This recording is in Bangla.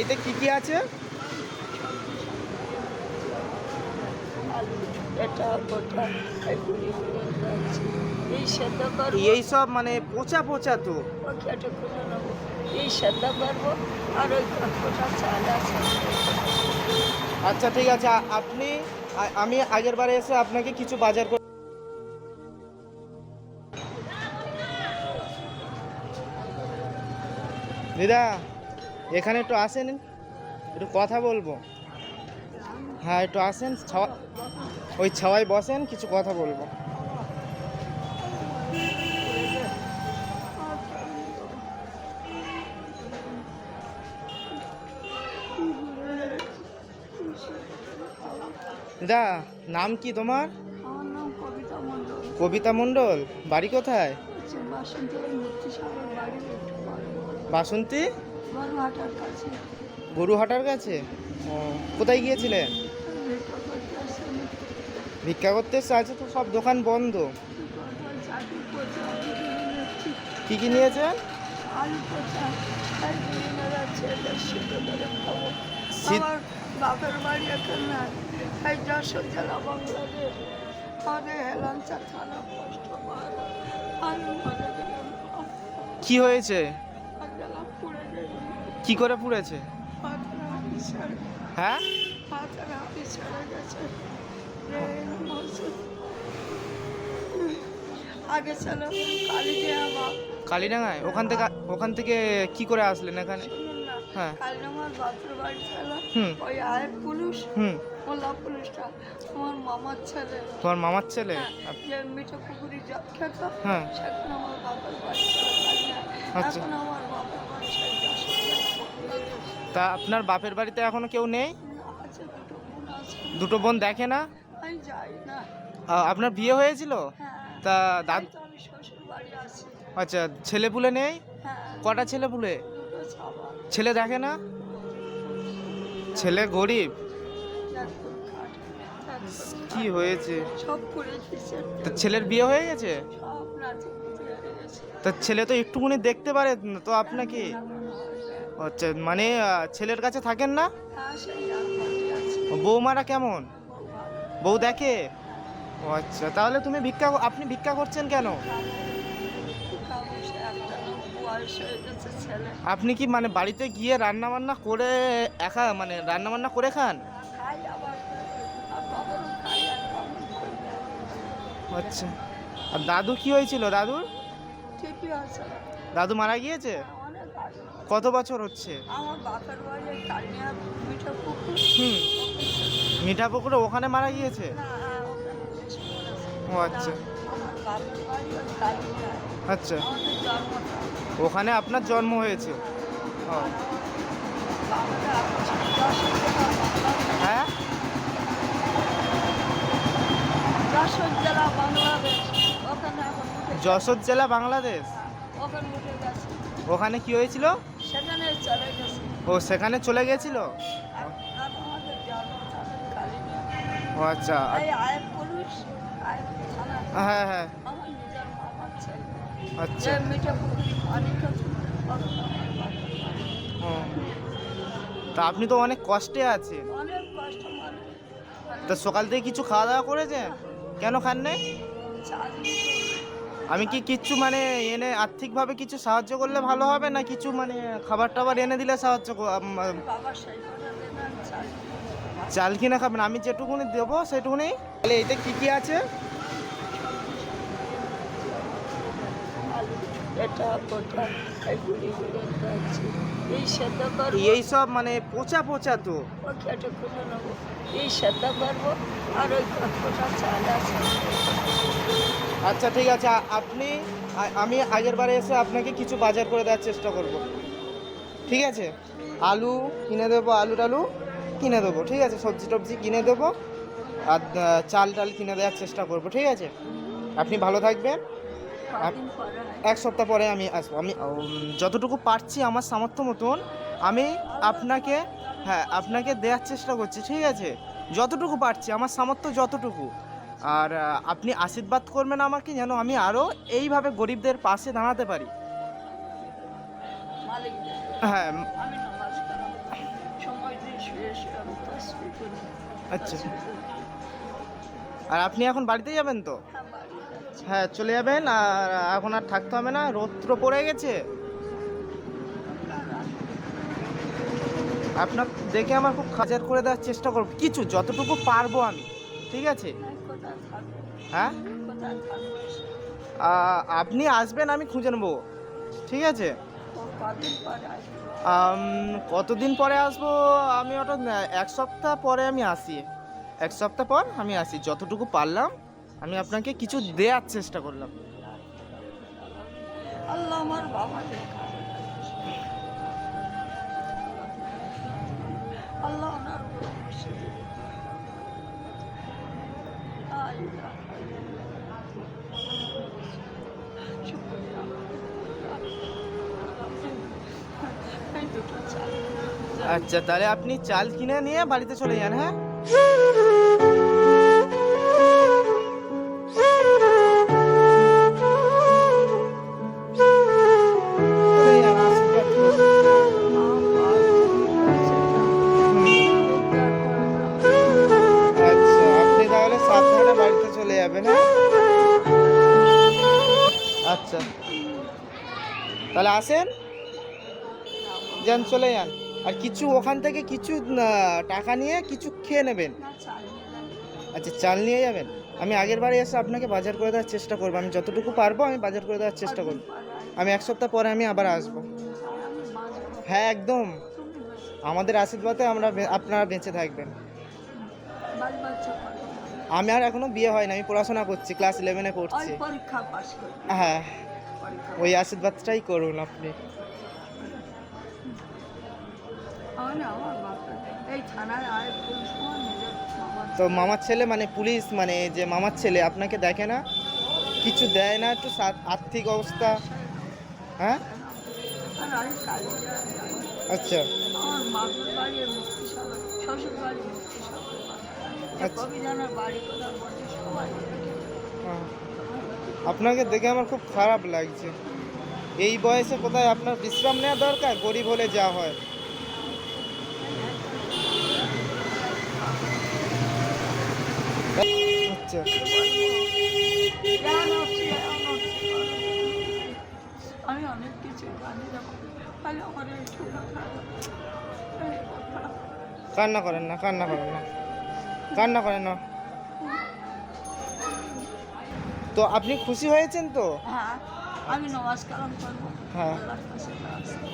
এইটা কি আছে? এই সব মানে পচা পচা তো। এই সেদ্ধ করবো আর ওই কটা চাল আছে। আচ্ছা ঠিক আছে, আপনি আমি আগের বারে এসে আপনাকে কিছু বাজার করে দিদা, এখানে একটু আসেন, একটু কথা বলবো। হ্যাঁ একটু আসেন, ওই ছাওয়ায় বসেন, কিছু কথা বলবো। দিদা, নাম কি তোমার? আমার নাম কবিতা মণ্ডল। কবিতা মণ্ডল, বাড়ি কোথায়? বাসন্তী মূর্তিসাগর বাড়ি বাসন্তী বড়হাটার কাছে। গরুহাটার কাছে? ও, কোথায় গিয়েছিলেন? ভিক্ষা করতে এসছে? আছে তো, সব দোকান বন্ধ। কি কি নিয়েছেন? আলু পোচা আমার বাপের বাড়ি এখানে এই যশোর জেলা বাংলাদেশ। আমাদের হেলাঞ্চা থানা কষ্ট কি হয়েছে? কি করে পুড়েছে? হ্যাঁ আগে ছিল কালিডাঙ্গা। কালীডাঙ্গায়? ওখান থেকে কি করে আসলেন এখানে? হ্যাঁ, কালিডাঙ্গার বাপের বাড়ি ছিল ওই আয়ের পুলিশ, মোল্লা পুলিশটা আমার মামার ছেলে। তোমার মামার ছেলে? যে মিঠো পুকুরি জল খেত, হ্যাঁ, সেখানে আমার বাপের বাড়ি ছিল কালিডাঙ্গা। আচ্ছা। এখন আমার বাপের বাড়ি তা আপনার বাপের বাড়িতে এখনো কেউ নেই? আছে, দুটো বোন আছে। দুটো বোন দেখে না? আমি যাই না। আপনার বিয়ে হয়েছিল? হ্যাঁ, তা তাই তো আমি শ্বশুর বাড়ি আছি। আচ্ছা, ছেলেপুলে নেই? হ্যাঁ, কটা ছেলেপুলে? দুটো ছাওয়া। ছেলে দেখে না? ছেলে গরিব? কি হয়েছে? সব করে দিচ্ছে। তা ছেলের বিয়ে হয়ে গেছে? সব নাতি পুতি হয়ে গেছে। তা ছেলে তো একটুকুনি দেখতে পারে তো আপনাকে। আচ্ছা, মানে ছেলের কাছে থাকেন না? হ্যাঁ, সেই আলমারি আছে। বৌমারা কেমন? বউ ভালো। বউ দেখে? ও আচ্ছা, তাহলে আপনি ভিক্ষা করছেন কেন? বয়স হয়ে গেছে ছেলে। আপনি কি মানে বাড়িতে গিয়ে রান্না বান্না করে মানে রান্না বান্না করে খান? খাই আবার আর বাবারও খাই আর বাবার করি না। আচ্ছা, আর দাদু কি হয়েছিল দাদুর? ঠিকই আছে। দাদু মারা গিয়েছে? অনেক আগে। কত বছর হচ্ছে? আমার বাপের বাড়ি ওই কালিয়া মিঠা পুকুর। মিঠাপুকুরে ওখানে মারা গিয়েছে? না, ওখানে বেশি বলেছে। ও আচ্ছা, আমার বাপের বাড়ি ওই কালিয়া। আচ্ছা, আমাদের জন্মটা। ওখানে আপনার জন্ম হয়েছে? ও, বাবাটা এখন যশোর জেলা বাংলাদেশ। হ্যাঁ, যশোর জেলা বাংলাদেশ। ওখানে এখন উঠে গেছে। যশোর জেলা বাংলাদেশ? ওখানে উঠে গেছে। ওখানে কি হয়েছিল? সেখানে চলে গেছে। ও, সেখানে চলে গেছিল? আর আমাদের জন্মস্থান কালিয়া। ও আচ্ছা, এই আয়ের পুলিশ, আয়ের থানা। হ্যাঁ হ্যাঁ, আমার নিজের মামার ছেলে। আচ্ছা, যে মিঠা পুকুরি অনেক আছে। ও, তা আপনি তো অনেক কষ্টে আছেন। অনেক কষ্ট মানে তা সকাল থেকে কিছু খাওয়া দাওয়া করেছেন? কেন খান নাই? আমি কি কিচ্ছু মানে এনে আর্থিকভাবে কিছু সাহায্য করলে ভালো হবে, না কিছু মানে খাবার টাবার এনে দিলে সাহায্য বাবার সেই কথা দেন চাল। চাল কিনে খাবেন? আমি যেটুকুনি দেবো সেটুকুনি। তাহলে এইটা কি আছে? এটা কোটা এগুলি আছে। এই সেদ্ধ করবো। এই সব মানে পচা পচা তো। ওই কেটে খুলে নেবো। এই সেদ্ধ করবো আর ওই কোটা চাল আছে। আচ্ছা ঠিক আছে, আমি আগের বারে এসে আপনাকে কিছু বাজার করে দেওয়ার চেষ্টা করব। ঠিক আছে, আলু কিনে দেবো, আলু টালু কিনে দেবো, ঠিক আছে, সবজি টবজি কিনে দেবো, আর চাল টাল কিনে দেওয়ার চেষ্টা করব, ঠিক আছে? আপনি ভালো থাকবেন। কদিন পরে হয়। এক সপ্তাহ পরে আমি আসবো। আমি যতটুকু পারছি আমার সামর্থ্য মতন আমি আপনাকে দেওয়ার চেষ্টা করছি, ঠিক আছে? যতটুকু পারছি আমার সামর্থ্য যতটুকু। আর আপনি আশীর্বাদ করবেন আমাকে, যেন আমি আরও এইভাবে গরিবদের পাশে দাঁড়াতে পারি। মালিক হ্যাঁ, আমি নামাজ কালাম। বসে আমি তাসবিহ করি। আচ্ছা, আর আপনি এখন বাড়িতে যাবেন তো? হ্যাঁ, বাড়ি যাচ্ছি। হ্যাঁ, চলে যাবেন। আর এখন আর থাকতে হবে না, রৌদ্র পড়ে গেছে। আপনার দেখে আমার খুব কাজের করে দেওয়ার চেষ্টা করব, কিছু যতটুকু পারবো আমি, ঠিক আছে? হ্যাঁ, কোথায় থাকবো? হ্যাঁ, কোথায় থাকবো? আপনি আসবেন, আমি খুঁজে নেবো, ঠিক আছে? ও কদিন পরে আসবো? কতদিন পরে আসবো আমি ওটা এক সপ্তাহ পরে আমি আসি। এক সপ্তাহ পর আমি আসি, যতটুকু পারলাম আমি আপনাকে কিছু দেওয়ার চেষ্টা করলাম। আল্লাহ আমার বাবা দেখা, আল্লাহ ওনার উপর খুশি দিন। শুক্রিয়া। এই দুটো চাল। আচ্ছা, তাহলে আপনি চাল কিনে নিয়ে বাড়িতে চলে যান। হ্যাঁ, চলে যান, আশীর্বাদ করুন। আচ্ছা, আপনি তাহলে সাবধানে বাড়িতে চলে যাবেন। হ্যাঁ, আচ্ছা, তাহলে আসেন, যান, চলে যান। আর কিছু ওখান থেকে কিছু টাকা নিয়ে কিছু খেয়ে নেবেন। আচ্ছা, চাল নিয়ে যাবেন। আমি আগের বারে এসে আপনাকে বাজার করে দেওয়ার চেষ্টা করবো, আমি যতটুকু পারবো আমি বাজার করে দেওয়ার চেষ্টা করবো। আমি এক সপ্তাহ পরে আমি আবার আসবো। হ্যাঁ, একদম, আমাদের আশীর্বাদে আপনারা বেঁচে থাকবেন। আমি আর এখনো বিয়ে হয়নি, আমি পড়াশোনা করছি, ক্লাস 11-এ পড়ছি। পরীক্ষা পাস করি। হ্যাঁ, ওই আশীর্বাদটাই করুন আপনি। আমার বাপের এই থানায় আয় পুলিশ আমার নিজের মামার তো মামার ছেলে মানে পুলিশ, মানে যে মামার ছেলে আপনাকে দেখে না, কিছু দেয় না, একটু আর্থিক অবস্থা? হ্যাঁ, আর আমি কালী। আচ্ছা, আমার বাপের বাড়ি মুক্তিসাগর, শ্বশুর বাড়ি মুক্তিসাগর, আচ্ছা। কবিজানের বাড়ি কোথায় বলছি সবাই। হ্যাঁ। আপনাকে দেখে আমার খুব খারাপ লাগছে। এই বয়সে কোথায় আপনার বিশ্রাম নেওয়া দরকার, গরিব হলে যা হয়। আচ্ছা, আমি অনেক কিছু জানি না, তাহলে আমার একটু কান্না করেন না, কান্না করেন না, কান্না করেন না। তো আপনি খুশি হয়েছেন তো? হ্যাঁ, আমি নমাজ কালাম করবো। হ্যাঁ। আল্লাহর কাছে প্রার্থনা।